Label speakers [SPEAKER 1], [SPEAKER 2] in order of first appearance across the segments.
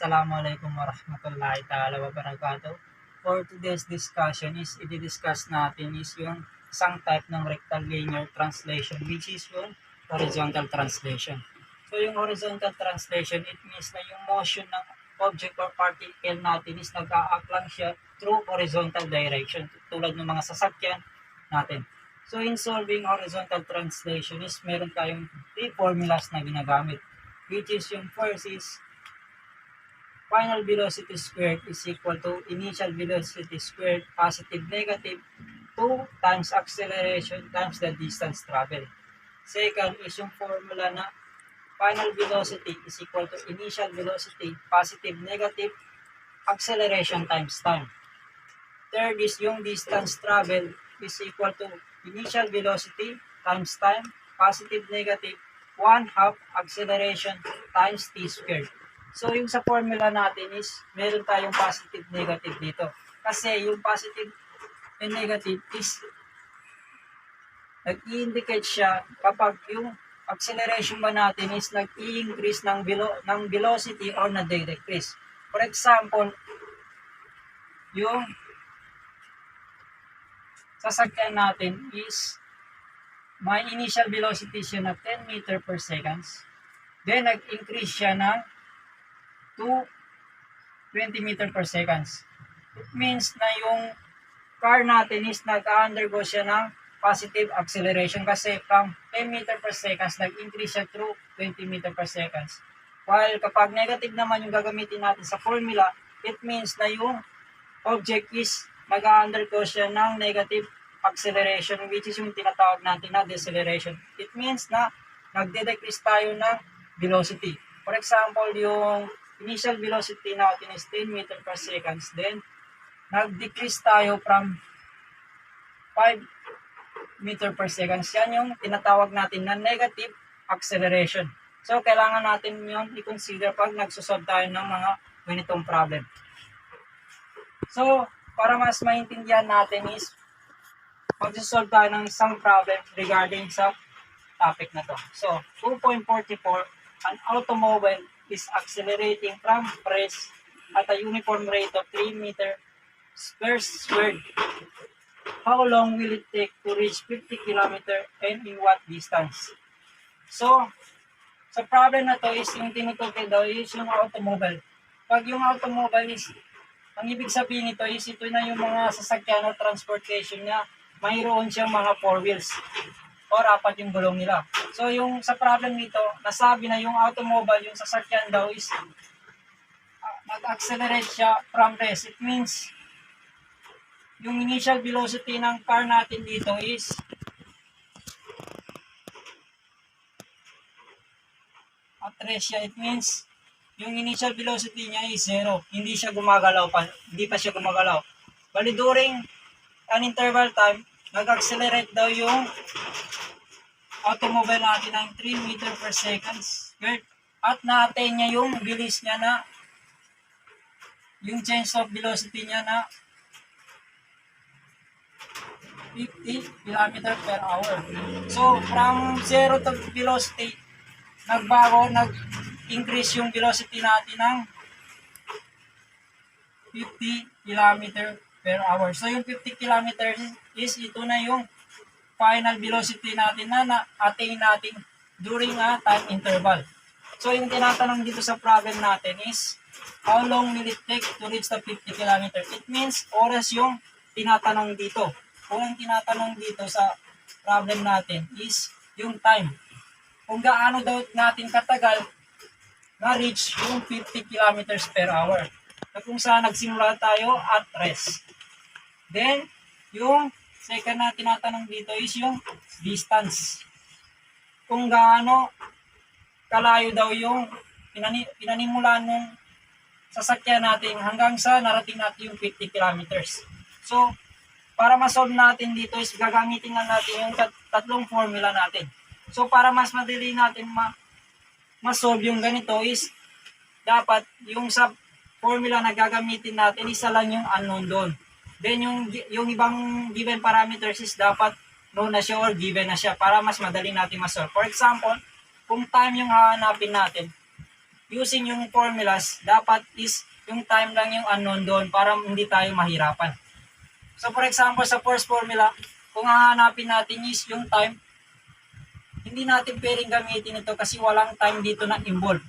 [SPEAKER 1] Assalamualaikum warahmatullahi ta'ala wabarakatuh. For today's discussion is i-discuss natin is yung isang type ng rectilinear translation which is yung horizontal translation. So yung horizontal translation, it means na yung motion ng object or particle natin is nag-a-act lang siya through horizontal direction tulad ng mga sasakyan natin. So in solving horizontal translation is meron tayong 3 formulas na ginagamit, which is yung first is final velocity squared is equal to initial velocity squared positive negative 2 times acceleration times the distance traveled. Second is yung formula na final velocity is equal to initial velocity positive negative acceleration times time. Third is yung distance traveled is equal to initial velocity times time positive negative 1/2 acceleration times t squared. So yung sa formula natin is meron tayong positive negative dito. Kasi yung positive and negative is nag-i-indicate siya kapag yung acceleration ba natin is nag-i-increase ng velocity or nade-decrease. For example, yung sasakyan natin is may initial velocity siya na 10 meter per seconds. Then nag-increase siya ng to 20 meter per seconds. It means na yung car natin is nag-undergo siya ng positive acceleration kasi from 10 meter per seconds nag-increase siya through 20 meter per seconds. While kapag negative naman yung gagamitin natin sa formula, it means na yung object is nag-undergo siya ng negative acceleration which is yung tinatawag natin na deceleration. It means na nagde-decrease tayo ng velocity. For example, yung initial velocity natin is 10 meter per seconds. Then, nag-decrease tayo from 5 meter per seconds. Yan yung tinatawag natin na negative acceleration. So, kailangan natin yun i-consider pag nagsusolve tayo ng mga ganitong problem. So, para mas maintindihan natin is magsusolve tayo ng isang problem regarding sa topic na to. So, 2.44, an automobile is accelerating from rest at a uniform rate of 3 meters per squared. How long will it take to reach 50 km and in what distance? So, sa problem na to is yung tinutukoy daw is yung automobile. Pag yung automobile is, ang ibig sabihin nito is ito na yung mga sasakyan o transportation na mayroon siyang mga 4 wheels or 4 yung gulong nila. So yung sa problem nito, nasabi na yung automobile, yung sasakyan daw is nag-accelerate siya from rest. It means yung initial velocity ng car natin dito is at rest siya. It means yung initial velocity niya is 0. Hindi siya gumagalaw pa. Hindi pa siya gumagalaw. Bali during an interval time, nag-accelerate daw yung automobile natin ng 3 meter per seconds at na-attain niya yung bilis niya na yung change of velocity niya na 50 km per hour. So from 0 to velocity, nag-increase yung velocity natin ng 50 km per hour. So yung 50 km is ito na yung final velocity natin na na-attain natin during a time interval. So yung tinatanong dito sa problem natin is how long will it take to reach the 50 km? It means oras yung tinatanong dito. Kung ang tinatanong dito sa problem natin is yung time. Kung gaano daw natin katagal na-reach yung 50 km per hour. Na kung saan nagsimula tayo at rest. Then, yung second na tinatanong dito is yung distance. Kung gaano kalayo daw yung pinanimulan ng sasakyan natin hanggang sa narating natin yung 50 kilometers. So, para ma-solve natin dito is gagamitin na natin yung tatlong formula natin. So, para mas madali natin ma-solve yung ganito is dapat yung sa formula na gagamitin natin, isa lang yung unknown doon. Then yung ibang given parameters is dapat known na siya or given na siya para mas madali natin ma-solve. For example, kung time yung hahanapin natin, using yung formulas, dapat is yung time lang yung unknown doon para hindi tayo mahirapan. So for example, sa first formula, kung hahanapin natin is yung time, hindi natin pwedeng gamitin ito kasi walang time dito na involved.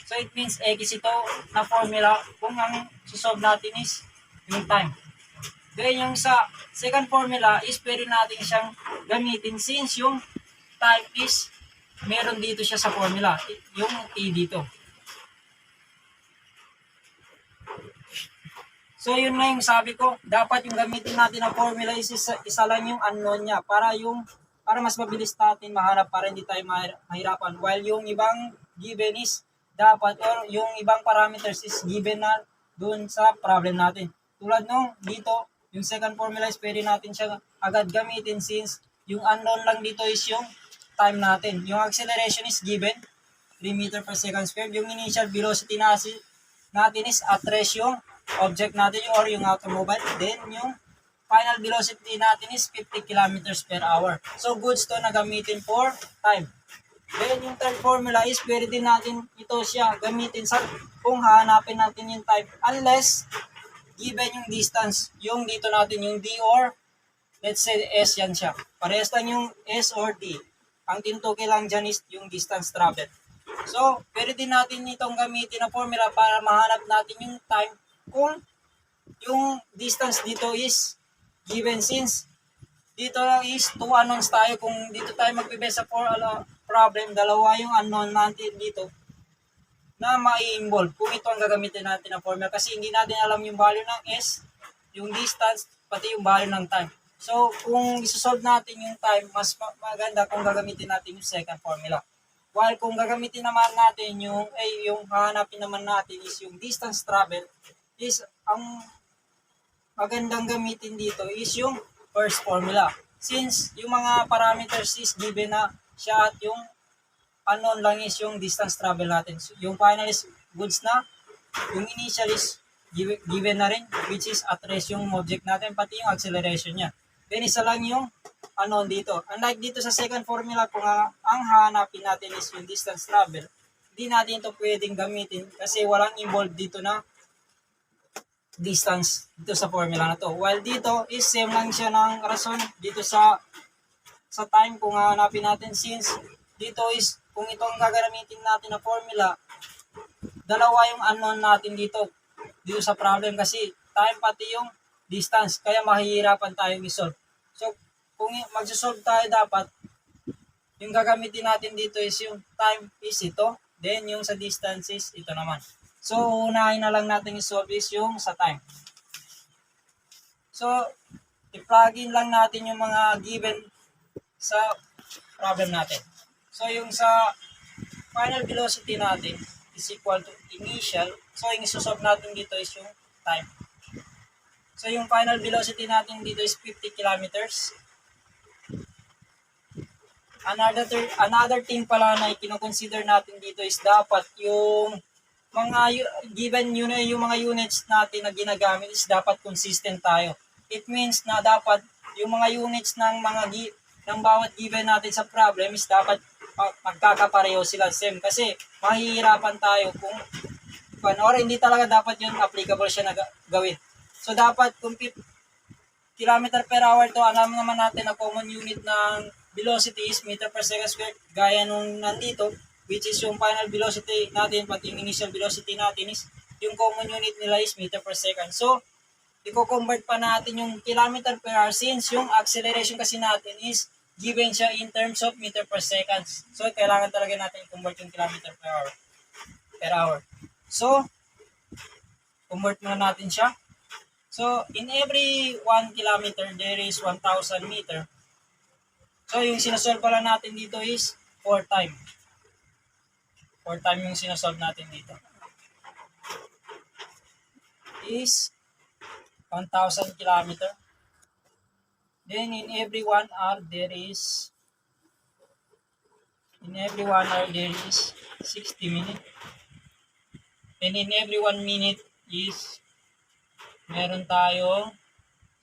[SPEAKER 1] So it means X ito na formula kung ang susolve natin is yung time. Then yung sa second formula is pwede natin siyang gamitin since yung time is meron dito siya sa formula, yung T dito. So yun na yung sabi ko, dapat yung gamitin natin na formula is isa lang yung unknown niya para mas mabilis natin mahanap para hindi tayo mahirapan. While yung ibang given is dapat or yung ibang parameters is given na dun sa problem natin. Tulad nung dito, yung second formula is pwede natin siya agad gamitin since yung unknown lang dito is yung time natin. Yung acceleration is given, 3 meter per second squared. Yung initial velocity natin is at rest yung object natin or yung automobile. Then yung final velocity natin is 50 kilometers per hour. So goods to na gamitin for time. Then yung third formula is pwede din natin ito siya gamitin sa kung hahanapin natin yung time unless given yung distance. Yung dito natin yung D or let's say S yan siya. Parehas lang yung S or D. Ang tinutukoy lang dyan is yung distance travel. So pwede din natin itong gamitin na formula para mahanap natin yung time kung yung distance dito is given since dito lang is 2 unknowns tayo. Kung dito tayo magbibase sa problem, dalawa yung unknown natin dito na mai-involve kung ito ang gagamitin natin na formula kasi hindi natin alam yung value ng S, yung distance, pati yung value ng time. So, kung isosolve natin yung time, mas maganda kung gagamitin natin yung second formula. While kung gagamitin naman natin yung hahanapin naman natin is yung distance travel, is ang magandang gamitin dito is yung first formula. Since yung mga parameters is given na siya at yung unknown lang is yung distance travel natin. So, yung final is goods na, yung initial is given na rin, which is at rest yung object natin, pati yung acceleration niya. Then isa lang yung unknown dito. Unlike dito sa second formula, kung ang hahanapin natin is yung distance travel, hindi natin ito pwedeng gamitin kasi walang involved dito na distance dito sa formula na to. While dito is same lang siya ng rason dito sa time kung hahanapin natin since dito is kung itong gagamitin natin na formula, dalawa yung unknown natin dito sa problem kasi time pati yung distance kaya mahihirapan tayong i-solve. So kung magsosolve tayo dapat yung gagamitin natin dito is yung time is ito, then yung sa distance is ito naman. So unahin na lang natin i-solve is yung sa time. So i-plug in lang natin yung mga given sa problem natin. So yung sa final velocity natin is equal to initial. So yung isosolve natin dito is yung time. So yung final velocity natin dito is 50 kilometers. Another thing pala na i-consider natin dito is dapat yung mga given yung mga units natin na ginagamit is dapat consistent tayo. It means na dapat yung mga units ng bawat given natin sa problem is dapat magkakapareho sila same kasi mahihirapan tayo kung or hindi talaga dapat yun applicable siya na gawin. So dapat kung kilometer per hour to, alam naman natin na common unit ng velocity is meter per second squared gaya nung nandito, which is yung final velocity natin pati yung initial velocity natin is yung common unit nila is meter per second. So i-convert pa natin yung kilometer per hour since yung acceleration kasi natin is given siya in terms of meter per second. So kailangan talaga natin i-convert yung kilometer per hour. So convert muna natin siya. So in every 1 kilometer there is 1,000 meter. So yung sinasolve pala natin dito is 4 time. 4 time yung sinasolve natin dito. Is 1,000 kilometer. Then in every 1 hour there is 60 minutes. And in every 1 minute is meron tayo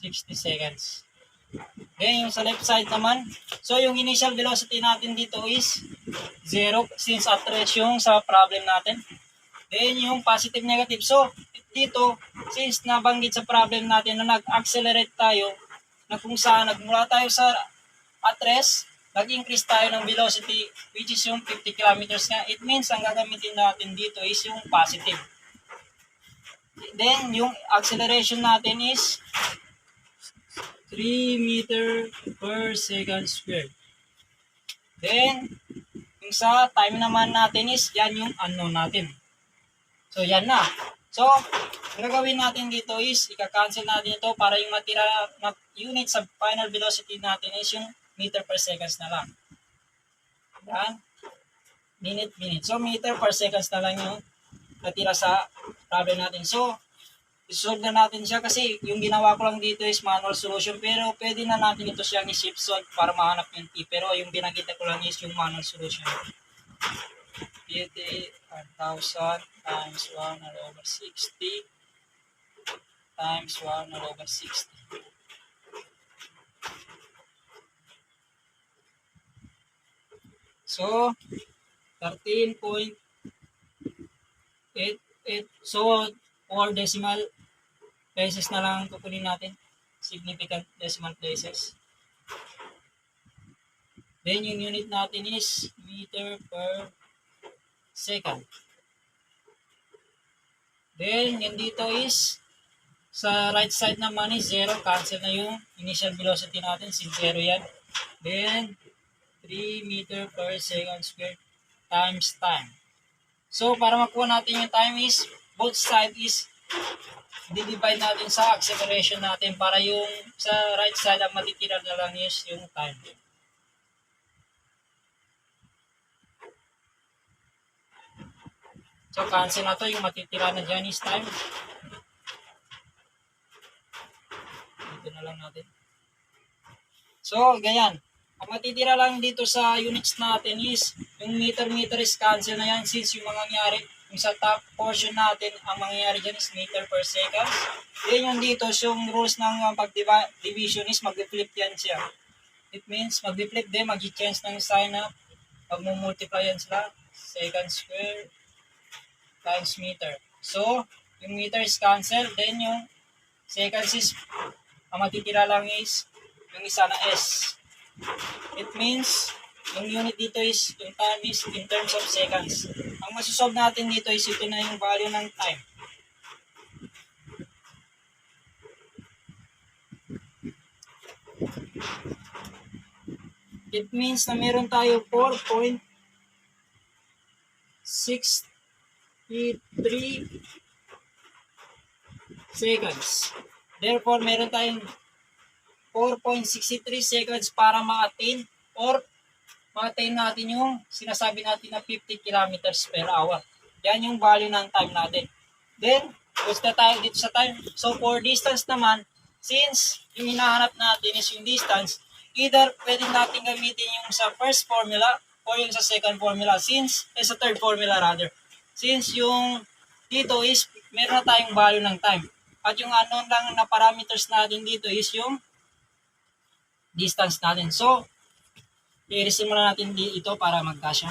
[SPEAKER 1] 60 seconds. Then yung sa left side naman, so yung initial velocity natin dito is 0 since at rest yung sa problem natin. Then yung positive negative. So dito, since nabanggit sa problem natin na nag-accelerate tayo, na kung saan nagmula tayo sa at rest, nag-increase tayo ng velocity which is yung 50 kilometers nga. It means ang gagamitin natin dito is yung positive. Then yung acceleration natin is 3 meter per second squared. Then yung sa time naman natin is yan yung unknown natin. So yan na. So ang gagawin natin dito is ika-cancel natin ito para yung matira na unit sa final velocity natin is yung meter per seconds na lang. Yan. Minute. So meter per seconds na lang yung natira sa problem natin. So isolve na natin siya kasi yung ginawa ko lang dito is manual solution pero pwede na natin ito siyang i-shift solve para mahanap yung t. Pero yung binagita ko lang is yung manual solution. PT 1,000 times 1 over 60 times 1 over 60. So, 13.88. So, 4 decimal places na lang kukunin natin. Significant decimal places. Then, yung unit natin is meter per second. Then, yung dito is sa right side naman is 0. Cancel na yung initial velocity natin. Since 0 yan. Then, 3 meter per second squared times time. So, para makuha natin yung time is, both side is, di-divide natin sa acceleration natin para yung sa right side ang matitira na lang is yung time. So, cancel na to. Yung matitira na dyan is time. Dito na lang natin. So, ganyan. Ang matitira lang dito sa units natin is yung meter is cancel na yan since yung mangyayari yung sa top portion natin ang mangyayari dyan is meter per second. Then yung dito yung rules ng pag-division is mag-flip yan siya. It means mag-flip din, mag-change ng sign na mag-multiply yan sila second square times meter. So yung meter is cancel, then yung seconds is ang matitira lang is yung isa na S. It means, yung unit dito is, yung time is in terms of seconds. Ang masusolve natin dito is ito na yung value ng time. It means na meron tayo 4.63 seconds. Therefore, meron tayong 4.63 seconds para ma-attain or ma-attain natin yung sinasabi natin na 50 kilometers per hour. Yan yung value ng time natin. Then, gusto tayo dito sa time. So, for distance naman, since yung hinahanap natin is yung distance, either pwede natin gamitin yung sa first formula or yung sa second formula. Sa third formula rather. Since yung dito is, meron na tayong value ng time. At yung unknown lang na parameters natin dito is yung distance natin. So, i-resume muna natin ito para magkasya.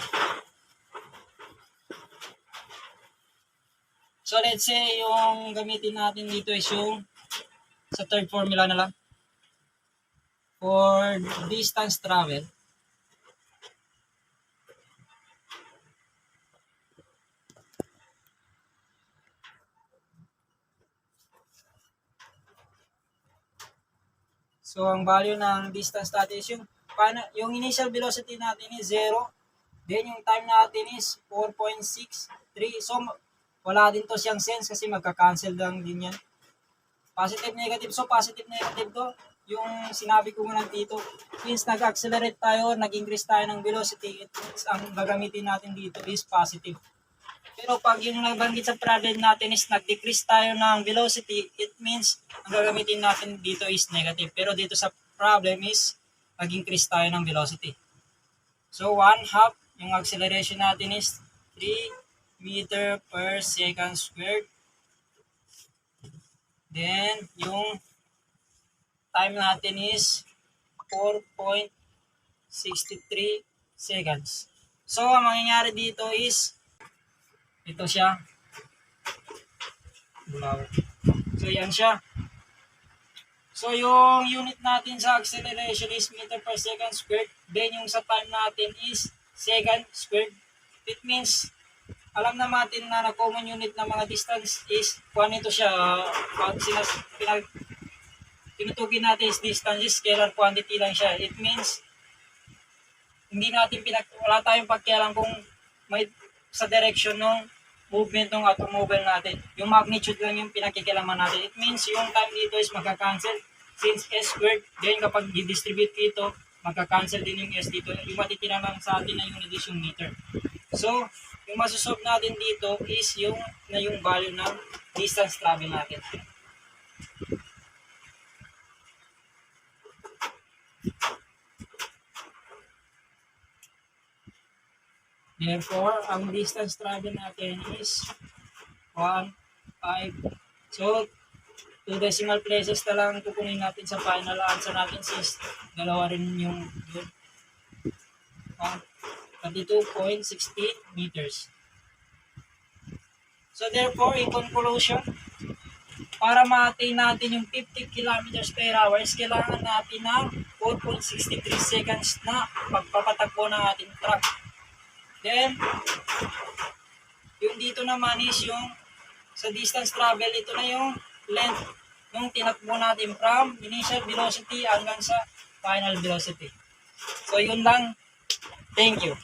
[SPEAKER 1] So, let's say yung gamitin natin dito is yung sa third formula na lang. For distance travel, so, ang value ng distance natin is yung initial velocity natin is 0. Then, yung time natin is 4.63. So, wala din to siyang sense kasi magka-cancel lang din yan. Positive, negative. So, positive, negative to. Yung sinabi ko nga dito, since nag-accelerate tayo, nag-increase tayo ng velocity, ang gagamitin natin dito is positive. Pero pag yung nabanggit sa problem natin is nag-decrease tayo ng velocity, it means ang gagamitin natin dito is negative. Pero dito sa problem is nag-increase tayo ng velocity. So 1/2, yung acceleration natin is 3 meter per second squared. Then yung time natin is 4.63 seconds. So, ang mangyayari dito is, ito siya. Bulaw. So, yan siya. So, yung unit natin sa acceleration is meter per second squared. Then, yung sa time natin is second squared. It means, alam na natin na common unit ng mga distance is, kung ito siya, pag tinutugin natin is distance, scalar quantity lang siya. It means, hindi natin wala tayong pagkialam kung may sa direction ng movement ng automobile natin. Yung magnitude lang yung pinakikialaman natin. It means yung time dito is magka-cancel since S squared. Then kapag di-distribute dito, magka-cancel din yung S dito. Yung matitira lang sa atin na unit is yung meter. So, yung masusolve natin dito is yung value ng distance travel natin. Therefore, ang distance travel natin is 1, 5. So, 2 decimal places na lang kukunin natin sa final answer natin since dalawa rin yung yun. 22.60 meters. So, therefore, in conclusion, para ma-attain natin yung 50 kilometers per hour, kailangan natin ng 4.63 seconds na pagpapatakbo ng ating truck. Then, yung dito naman is yung sa distance travel, ito na yung length nung tinakbo natin from initial velocity hanggang sa final velocity. So, yun lang. Thank you.